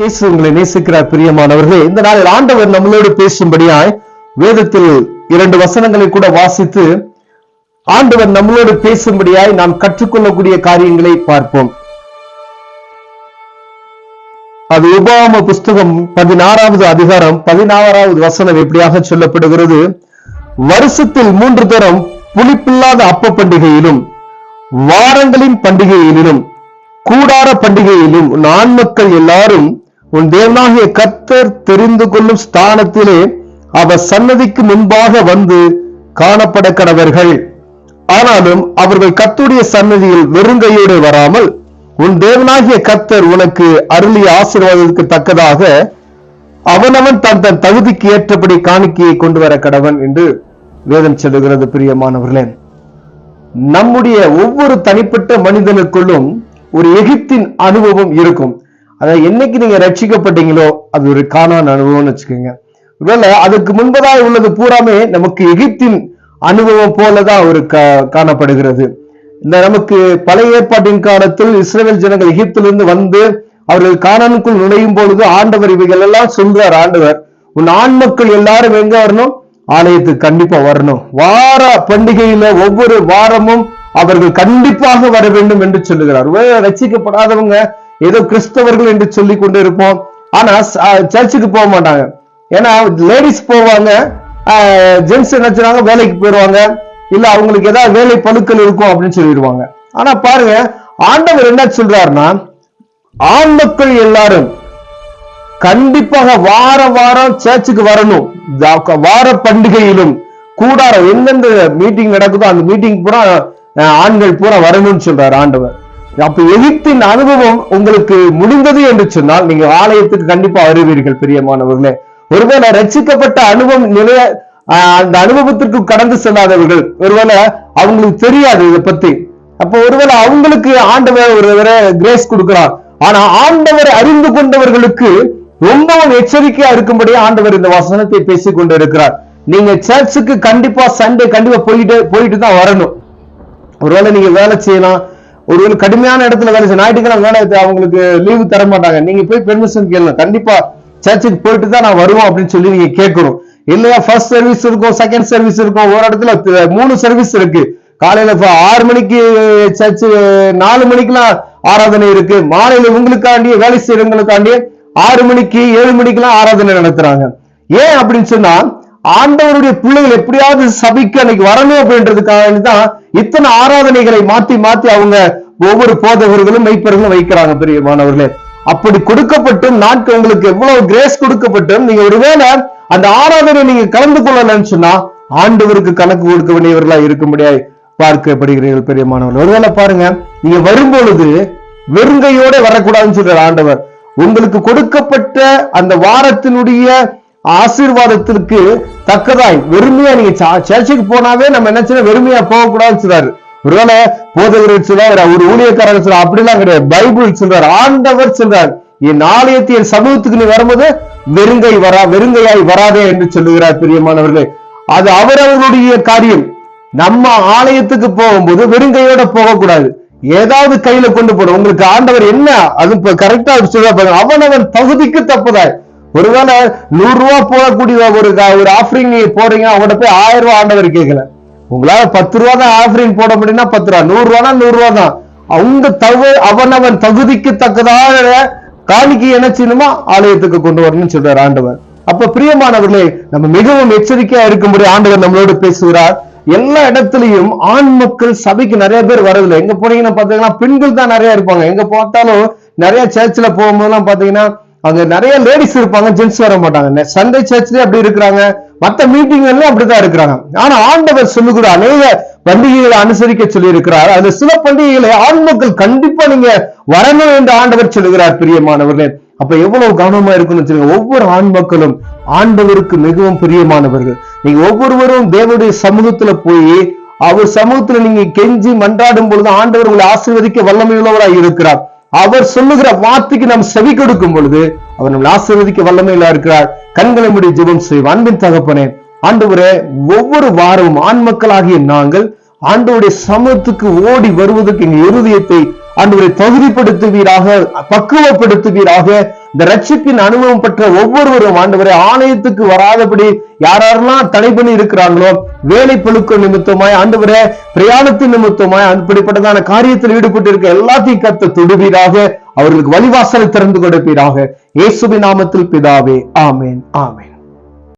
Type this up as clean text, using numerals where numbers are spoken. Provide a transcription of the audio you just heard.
இயேசு உங்களை நேசிக்கிறார் பிரியமானவர்களே. இந்த நாளில் ஆண்டவர் நம்மளோடு பேசும்படியாய் வேதத்தில் 2 வசனங்களை கூட வாசித்து ஆண்டவர் நம்மளோடு பேசும்படியாய் நாம் கற்றுக்கொள்ளக்கூடிய காரியங்களை பார்ப்போம். அது உபாகம புஸ்தகம் 16வது அதிகாரம் 16வது வசனம் எப்படியாக சொல்லப்படுகிறது. வருஷத்தில் 3 தரம் புளிப்பில்லாத அப்ப பண்டிகையிலும் வாரங்களின் பண்டிகையிலும் கூடார பண்டிகையிலும் உன் ஆண்மக்கள் எல்லாரும் உன் தேவனாகிய கர்த்தர் தெரிந்து கொள்ளும் ஸ்தானத்திலே அவர் சன்னதிக்கு முன்பாக வந்து காணப்பட கடவர்கள். ஆனாலும் அவர்கள் கர்த்தருடைய சன்னதியில் வெறுங்கையோடு வராமல் உன் தேவனாகிய கர்த்தர் உனக்கு அருளிய ஆசீர்வாதத்துக்கு தக்கதாக அவனவன் தன் தன் தகுதிக்கு ஏற்றபடி காணிக்கையை கொண்டு வர கடவன் என்று வேதம் சொல்லுகிறது. பிரியமானவர்களே, நம்முடைய ஒவ்வொரு தனிப்பட்ட மனிதனுக்குள்ளும் ஒரு எகிப்தின் அனுபவம் இருக்கும். அதை என்னைக்கு நீங்க ரட்சிக்கப்பட்டீங்களோ அது ஒரு கானான் அனுபவம்னு வச்சுக்கோங்க. ஒருவேளை அதுக்கு முன்பதாக உள்ளது பூராமே நமக்கு எகிப்தின் அனுபவம் போலதான் ஒரு காணப்படுகிறது. இந்த நமக்கு பழைய ஏற்பாட்டின் காலத்தில் இஸ்ரவேல் ஜனங்கள் எகிப்திலிருந்து வந்து அவர்கள் கானானுக்குள் நுழையும் பொழுது ஆண்டவர் இவைகள் எல்லாம் சொல்றார். ஆண்டவர் உன் ஆண் மக்கள் எல்லாரும் எங்க வரணும்? ஆலயத்துக்கு கண்டிப்பா வரணும். வார பண்டிகையில ஒவ்வொரு வாரமும் அவர்கள் கண்டிப்பாக வர வேண்டும் என்று சொல்லுகிறார். ரட்சிக்கப்படாதவங்க ஏதோ கிறிஸ்தவர்கள் என்று சொல்லி கொண்டு இருப்போம், ஆனா சர்ச்சுக்கு போக மாட்டாங்க. ஏன்னா லேடிஸ் போவாங்க, ஜென்ஸ் நினைச்சாங்க வேலைக்கு போயிடுவாங்க, இல்ல அவங்களுக்கு ஏதாவது வேலை பழுக்கள் இருக்கும் அப்படின்னு சொல்லிடுவாங்க. ஆனா பாருங்க, ஆண்டவர் என்ன சொல்றாருன்னா ஆண் மக்கள் எல்லாரும் கண்டிப்பாக வார வாரம் சர்ச்சுக்கு வரணும். வார பண்டிகையிலும் கூடாரம் எந்தெந்த மீட்டிங் நடக்குதோ அந்த மீட்டிங் பூரா ஆண்கள் பூரா வரணும்னு சொல்றாரு ஆண்டவர். அப்ப எகிப்தின் அனுபவம் உங்களுக்கு முடிந்தது என்று சொன்னால் நீங்க ஆலயத்துக்கு கண்டிப்பா வருவீர்கள். பிரியமானவர்களே, ஒருவேளை ரட்சிக்கப்பட்ட அனுபவம் நிலைய அந்த அனுபவத்திற்கு கடந்து செல்லாதவர்கள், ஒருவேளை அவங்களுக்கு தெரியாது இதை பத்தி, அப்ப ஒருவேளை அவங்களுக்கு ஆண்டவர் ஒரு கிரேஸ் கொடுக்கிறார். ஆனா ஆண்டவரை அறிந்து கொண்டவர்களுக்கு ரொம்பவும் எச்சரிக்கையா இருக்கும்படி ஆண்டவர் இந்த வசனத்தை பேசிக் கொண்டு இருக்கிறார். நீங்க சர்ச்சுக்கு கண்டிப்பா சண்டே கண்டிப்பா போயிட்டு தான் வரணும். ஒருவேளை நீங்க வேலை செய்யலாம், ஒருவேளை கடுமையான இடத்துல வேலை செய்யணும், ஞாயிற்றுக்கிழமை வேலை அவங்களுக்கு லீவு தர மாட்டாங்க, நீங்க போய் பெர்மிஷன் கேட்கலாம். கண்டிப்பா சர்ச்சுக்கு போயிட்டு தான் நான் வருவோம் அப்படின்னு சொல்லி நீங்க கேட்கணும். இல்லையா ஃபர்ஸ்ட் சர்வீஸ் இருக்கும், செகண்ட் சர்வீஸ் இருக்கும், ஒரு இடத்துல 3 சர்வீஸ் இருக்கு. காலையில 6 மணிக்கு சர்ச்சு, 4 மணிக்கெல்லாம் ஆராதனை இருக்கு. மாலையில உங்களுக்காண்டிய வேலை செய்யறவங்களுக்காண்டிய 6 மணிக்கு 7 மணிக்கெல்லாம் ஆராதனை நடத்துறாங்க. ஏன் அப்படின்னு சொன்னா ஆண்டவருடைய பிள்ளைகள் எப்படியாவது சபைக்கு அன்னைக்கு வரணும் அப்படின்றதுக்காக தான் இத்தனை ஆராதனைகளை மாத்தி மாத்தி அவங்க ஒவ்வொரு போதகர்களும் மெய்ப்பர்களும் வைக்கிறாங்க. பிரியமானவர்களே, அப்படி கொடுக்கப்பட்டும் நாட்கள் உங்களுக்கு எவ்வளவு கிரேஸ் கொடுக்கப்பட்டும் நீங்க ஒருவேளை அந்த ஆராதனை நீங்க கலந்து கொள்ளலன்னு சொன்னா ஆண்டவருக்கு கணக்கு கொடுக்க வேண்டியவர்களா இருக்கும்படியாய் பார்க்கப்படுகிறீர்கள். பிரியமானவர்கள், ஒருவேளை பாருங்க, நீங்க வரும்பொழுது வெறுங்கையோட வரக்கூடாதுன்னு சொல்றார் ஆண்டவர். உங்களுக்கு கொடுக்கப்பட்ட அந்த வாரத்தினுடைய ஆசீர்வாதத்திற்கு தக்கதாய் வெறுமையா நீங்க சர்ச்சுக்கு போனாவே நம்ம என்ன செய்ய வெறுமையா போகக்கூடாதுன்னு சொல்றாரு. ஒருவேளை போதகர்கள் சொல்றாரு, ஒரு ஊழியக்காரர் சொல்றாரு, அப்படிலாம் கிடையாது. பைபிள் சொல்றாரு, ஆண்டவர் சொல்றார், என் ஆலயத்தை என் சமூகத்துக்கு நீ வரும்போது வெறுங்கையாய் வராதே என்று சொல்லுகிறார். பிரியமானவர்களே, அது அவரவர்களுடைய காரியம். நம்ம ஆலயத்துக்கு போகும்போது வெறுங்கையோட போகக்கூடாது, ஏதாவது கையில கொண்டு போறோம். உங்களுக்கு ஆண்டவர் என்ன அது கரெக்டா சொல்ல, அவனவன் தகுதிக்கு தப்பதாய். ஒருவேளை 100 ரூபாய் போடக்கூடிய ஒரு ஆஃபரிங் நீங்க போறீங்க, அவங்கள்ட்ட போய் 1000 ரூபாய் ஆண்டவர் கேட்கல. உங்களால 10 ரூபா தான் ஆஃபரிங் போட முடியும்னா 10 ரூபா, 100 ரூபானா 100 ரூபா தான். அவங்க அவனவன் தகுதிக்கு தக்கதாக காணிக்கை என்ன செய்யணுமா ஆலயத்துக்கு கொண்டு வரணும்னு சொல்றாரு ஆண்டவர். அப்ப பிரியமானவர்களே, நம்ம மிகவும் எச்சரிக்கையா இருக்கும்படி ஆண்டவர் நம்மளோடு பேசுகிறார். எல்லா இடத்துலயும் ஆண் மக்கள் சபைக்கு நிறைய பேர் வரதில்லை. எங்க போனீங்கன்னா பாத்தீங்கன்னா பெண்கள் தான் நிறைய இருப்பாங்க. எங்க பார்த்தாலும் நிறைய சர்ச்சில் போகும்போதெல்லாம் பாத்தீங்கன்னா அங்க நிறைய லேடிஸ் இருப்பாங்க, ஜென்ஸ் வர மாட்டாங்க. சண்டே சர்ச்லயே அப்படி இருக்கிறாங்க, மற்ற மீட்டிங்ல அப்படிதான் இருக்கிறாங்க. ஆனா ஆண்டவர் சொல்லுகிற அநேக பண்டிகைகளை அனுசரிக்க சொல்லி இருக்கிறார். அந்த சில பண்டிகைகளை ஆண் மக்கள் கண்டிப்பா நீங்க வரணும் என்று ஆண்டவர் சொல்லுகிறார். பிரியமானவர்களே, அப்ப எவ்வளவு கவனமா இருக்குன்னு சொல்லுங்க. ஒவ்வொரு ஆண் மக்களும் ஆண்டவருக்கு மிகவும் பிரியமானவர்கள். நீங்க ஒவ்வொருவரும் தேவனுடைய சமூகத்துல போய் அவர் சமூகத்துல நீங்க கெஞ்சி மன்றாடும் பொழுது ஆண்டவர் உங்களை ஆசீர்வதிக்க வல்லமையுள்ளவராய் இருக்கிறார். அவர் சொல்லுகிற வார்த்தைக்கு நாம் செவி கொடுக்கும் பொழுது அவர் நம்மை ஆசீர்வதிக்க வல்லமையில இருக்கிறார். கண்களை மூடி ஜெபம் செய்வோம். அன்பின் தகப்பனே, ஆண்டவரே, ஒவ்வொரு வாரமும் ஆண் மக்களாகிய நாங்கள் ஆண்டவருடைய சமூகத்துக்கு ஓடி வருவதற்கு எங்கள் இருதயத்தை ஆண்டவரை தகுதிப்படுத்துவீராக, பக்குவப்படுத்துவீராக. இந்த ரட்சிப்பின் அனுபவம் பெற்ற ஒவ்வொருவரும் ஆண்டவரை ஆலயத்துக்கு வராதபடி யாரெல்லாம் தடை பண்ணி இருக்கிறாங்களோ, வேலை பழுக்க நிமித்தமாய் ஆண்டவரே, பிரயாணத்தின் நிமித்தமாய் அப்படிப்பட்டதான காரியத்தில் ஈடுபட்டு இருக்க எல்லாத்தையும் கர்த்தர் தொடுவீராக. அவர்களுக்கு வழிவாசலை திறந்து கொடுப்பீராக. இயேசுவின் நாமத்தில் பிதாவே, ஆமேன், ஆமேன்.